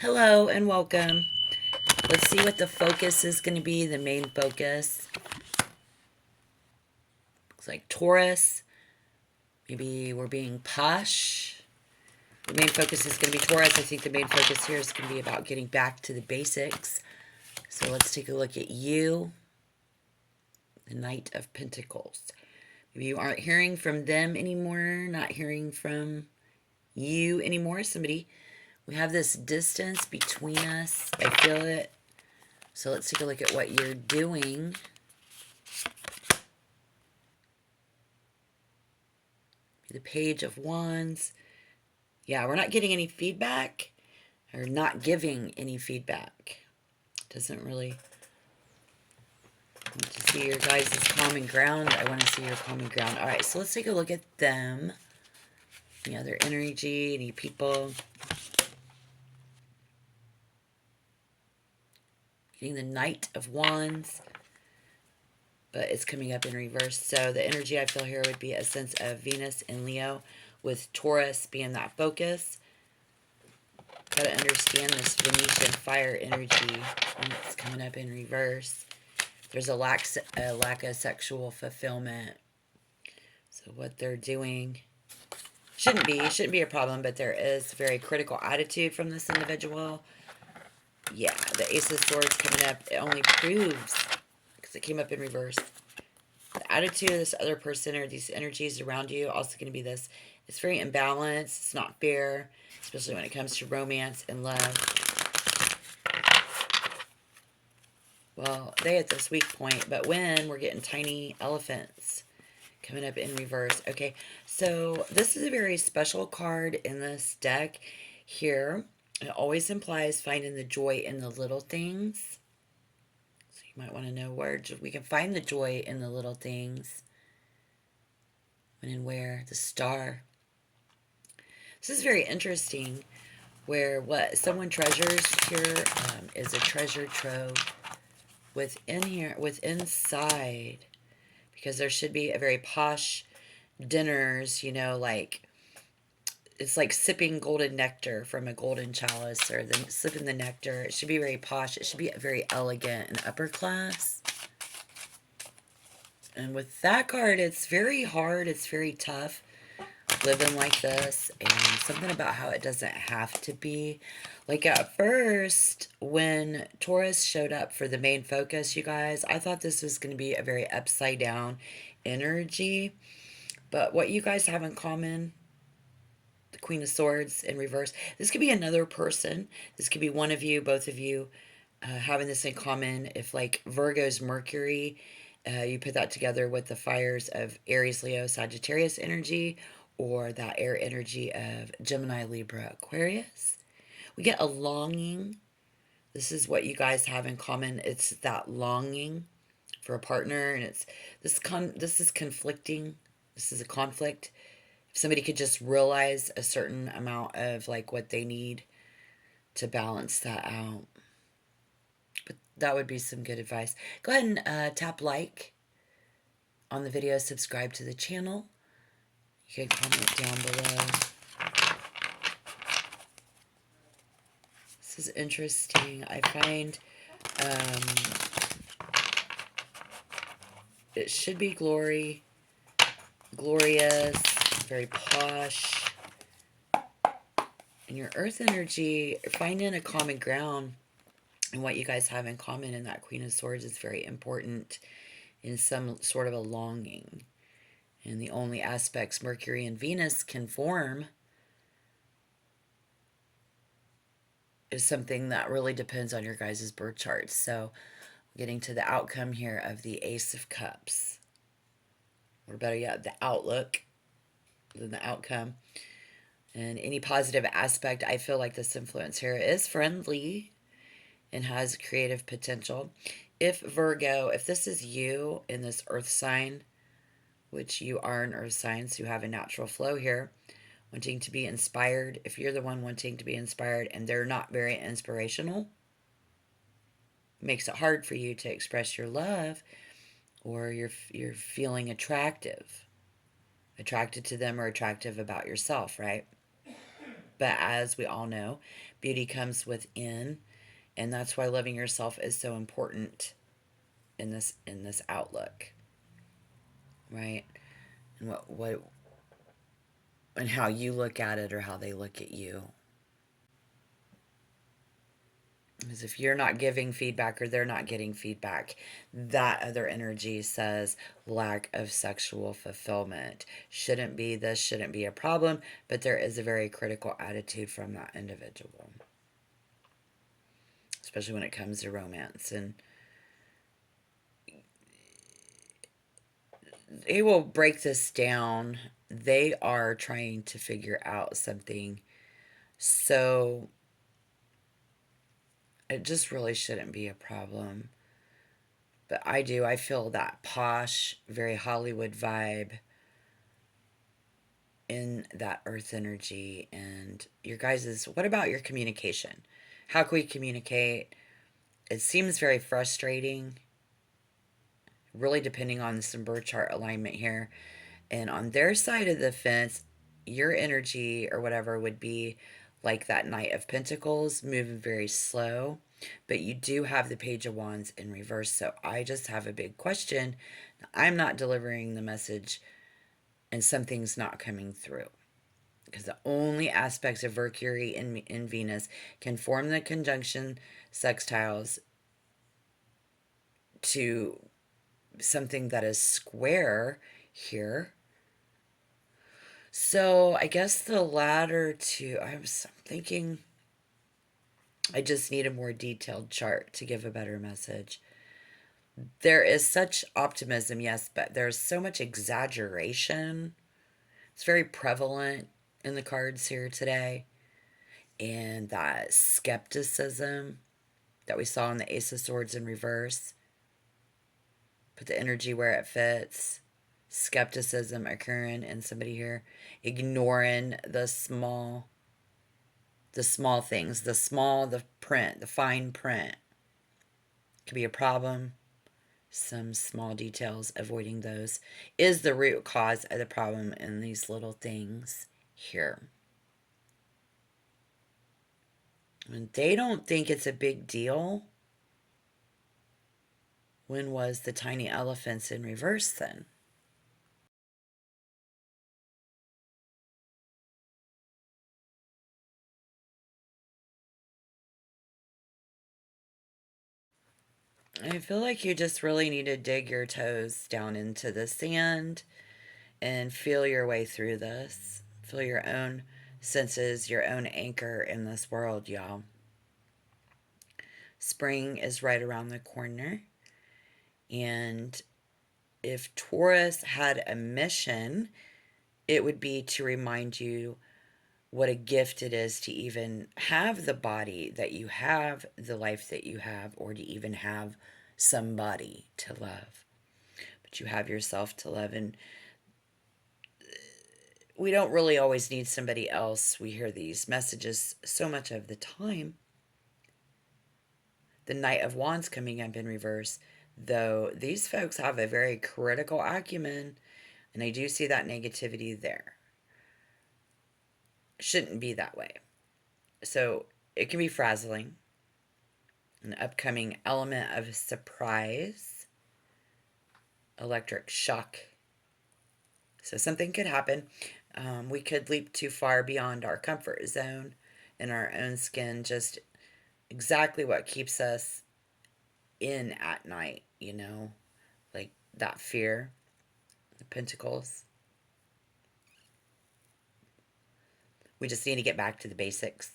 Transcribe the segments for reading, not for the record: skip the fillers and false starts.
Hello and welcome. Let's see what the focus is going to be, the main focus. Looks like Taurus. Maybe we're being posh. The main focus is going to be Taurus. I think the main focus here is going to be about getting back to the basics. So let's take a look at you, the Knight of Pentacles. Maybe you aren't hearing from them anymore, not hearing from you anymore. Somebody, we have this distance between us. I feel it. So let's take a look at what you're doing. The Page of Wands. Yeah, we're not getting any feedback or not giving any feedback. Doesn't really want to see your guys' common ground. I want to see your common ground. All right, so let's take a look at them. Any other energy, any people. Getting the Knight of Wands, but it's coming up in reverse. So the energy I feel here would be a sense of Venus and Leo, with Taurus being that focus. Got to understand this Venetian fire energy when it's coming up in reverse. There's a lack of sexual fulfillment. So what they're doing shouldn't be a problem, but there is very critical attitude from this individual. Yeah, the Ace of Swords coming up, it only proves, because it came up in reverse, the attitude of this other person or these energies around you also going to be this. It's very imbalanced. It's not fair, especially when it comes to romance and love. Well, they at this weak point, but when we're getting tiny elephants coming up in reverse. Okay, so this is a very special card in this deck here. It always implies finding the joy in the little things. So you might want to know where we can find the joy in the little things. When and where. The Star. This is very interesting, where what someone treasures here is a treasure trove within here, inside, because there should be a very posh dinners, like it's like sipping golden nectar from a golden chalice, or then sipping the nectar. It should be very posh. It should be very elegant and upper class. And with that card, it's very hard. It's very tough living like this, and something about how it doesn't have to be. Like at first, when Taurus showed up for the main focus, you guys, I thought this was going to be a very upside down energy. But what you guys have in common, the Queen of Swords in reverse, this could be another person. This could be one of you, both of you, having this in common. If like Virgo's Mercury, you put that together with the fires of Aries, Leo, Sagittarius energy, or that air energy of Gemini, Libra, Aquarius, we get a longing. This is what you guys have in common. It's that longing for a partner, and it's this is conflicting. This is a conflict. If somebody could just realize a certain amount of like what they need to balance that out. But that would be some good advice. Go ahead and tap like on the video, subscribe to the channel. You can comment down below. This is interesting. I find it should be glorious, very posh. And your earth energy, finding a common ground and what you guys have in common in that Queen of Swords is very important, in some sort of a longing. And the only aspects Mercury and Venus can form is something that really depends on your guys' birth charts. So getting to the outcome here of the Ace of Cups, or better yet, the outlook than the outcome. And any positive aspect, I feel like this influence here is friendly and has creative potential. If Virgo, if this is you in this earth sign, which you are an earth sign, so you have a natural flow here, wanting to be inspired. If you're the one wanting to be inspired and they're not very inspirational, makes it hard for you to express your love, or you're feeling attracted to them, or attractive about yourself, right? But as we all know, beauty comes within, and that's why loving yourself is so important in this outlook, right? And what and how you look at it or how they look at you. Because if you're not giving feedback or they're not getting feedback, that other energy says lack of sexual fulfillment. Shouldn't be this, shouldn't be a problem, but there is a very critical attitude from that individual, especially when it comes to romance. And they will break this down. They are trying to figure out something. So it just really shouldn't be a problem. But I feel that posh, very Hollywood vibe in that earth energy. And your guys' what about your communication? How can we communicate? It seems very frustrating, really depending on some birth chart alignment here. And on their side of the fence, your energy or whatever would be like that Knight of Pentacles, moving very slow. But you do have the Page of Wands in reverse. So I just have a big question. I'm not delivering the message and something's not coming through. Because the only aspects of Mercury in Venus can form the conjunction sextiles to something that is square here. So I guess the latter two, I'm thinking I just need a more detailed chart to give a better message. There is such optimism, yes, but there's so much exaggeration. It's very prevalent in the cards here today. And that skepticism that we saw in the Ace of Swords in reverse. Put the energy where it fits. Skepticism occurring in somebody here. Ignoring the small things, the print, the fine print could be a problem. Some small details, avoiding those is the root cause of the problem in these little things here. And they don't think it's a big deal. When was the tiny elephants in reverse then? I feel like you just really need to dig your toes down into the sand and feel your way through this. Feel your own senses, your own anchor in this world, y'all. Spring is right around the corner. And if Taurus had a mission, it would be to remind you what a gift it is to even have the body that you have, the life that you have, or to even have somebody to love. But you have yourself to love. And we don't really always need somebody else. We hear these messages so much of the time. The Knight of Wands coming up in reverse, though these folks have a very critical acumen, and I do see that negativity there. Shouldn't be that way. So it can be frazzling. An upcoming element of surprise, electric shock. So something could happen. We could leap too far beyond our comfort zone in our own skin, just exactly what keeps us in at night, like that fear, the pentacles. We just need to get back to the basics.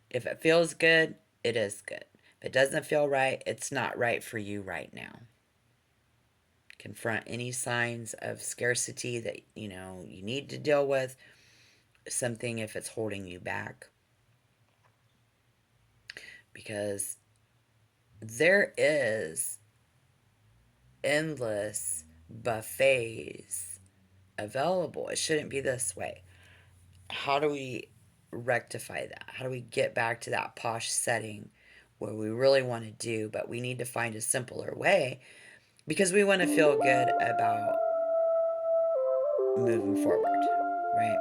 If it feels good, it is good. If it doesn't feel right, it's not right for you right now. Confront any signs of scarcity that you need to deal with, something if it's holding you back, because there is endless buffets available. It shouldn't be this way. How do we rectify that? How do we get back to that posh setting where we really want to do, but we need to find a simpler way because we want to feel good about moving forward, right?